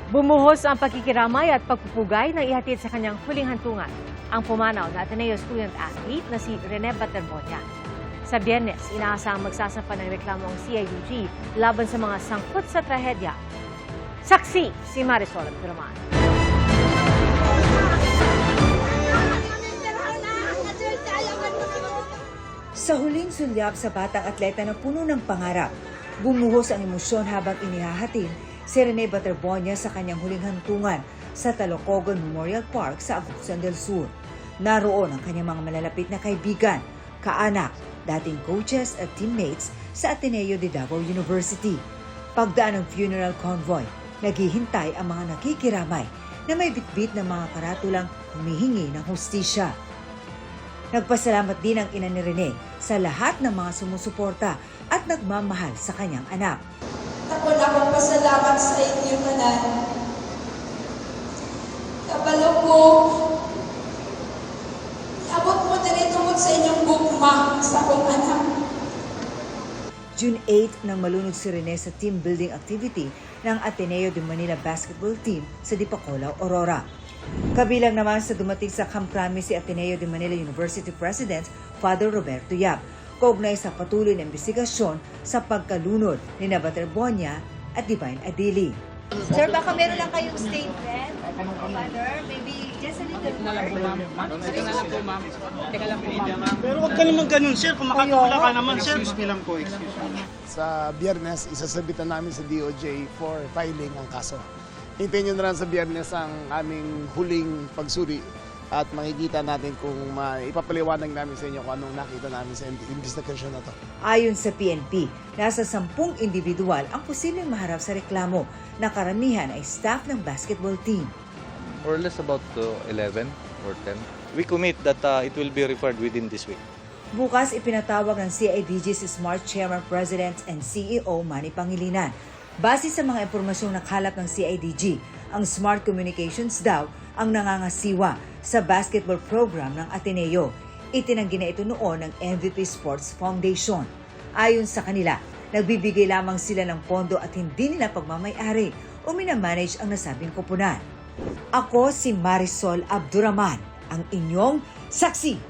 Bumuhos ang pagkikiramay at pagpupugay na ihatid sa kanyang huling hantungan ang pumanaw na Ateneo student athlete na si Rene Baterbonia. Sa Biyernes, inaasahang magsasampa ng reklamo ang CIDG laban sa mga sangkot sa trahedya. Saksi si Marisol Abduraman. Sa huling sulyap sa batang atleta na puno ng pangarap, bumuhos ang emosyon habang inihahatid si Rene Baterbonia sa kanyang huling hantungan sa Talocogon Memorial Park sa Agusan del Sur. Naroon ang kanyang mga malalapit na kaibigan, kaanak, dating coaches at teammates sa Ateneo de Davao University. Pagdaan ng funeral convoy, naghihintay ang mga nakikiramay na may bitbit ng mga karatulang humihingi ng hustisya. Nagpasalamat din ang ina ni Rene sa lahat ng mga sumusuporta at nagmamahal sa kanyang anak. Ako na akong pasalamat sa inyo tanan. Kabalo ko, abot mo din itungod sa inyong gugma sa akong anak. June 8 nang malunod si Rene sa team building activity ng Ateneo de Manila basketball team sa Dipacolaw, Aurora. Kabilang naman sa dumating sa Camp Crame si Ateneo de Manila University President Father Roberto Yap, kaugnay sa patuloy na investigasyon sa pagkalunod ni Baterbonia at Divine Adili. Sir, baka meron lang kayong statement, Father, maybe just a little more. Teka lang po, ma'am. Teka lang po, ma'am. Pero huwag ka naman ganun, sir. Kung makatula ka naman, sir. Excuse me lang po, excuse me. Sa Biyernes, isasabitan namin sa DOJ for filing ang kaso. Hintayin nyo na lang sa Biyernes ang aming huling pagsuri at makikita natin kung ipapaliwanag namin sa inyo kung anong nakita namin sa investigation na to. Ayon sa PNP, nasa 10 individual ang posibleng maharap sa reklamo na karamihan ay staff ng basketball team. More or less about 11 or 10. We commit that it will be referred within this week. Bukas ipinatawag ng CIDG si Smart Chairman, President and CEO Manny Pangilinan. Base sa mga impormasyong nakalap ng CIDG, ang Smart Communications daw ang nangangasiwa sa basketball program ng Ateneo. Itinanggi na ito noon ng MVP Sports Foundation. Ayon sa kanila, nagbibigay lamang sila ng pondo at hindi nila pagmamay-ari o minamanage ang nasabing koponan. Ako si Marisol Abduraman, ang inyong saksi.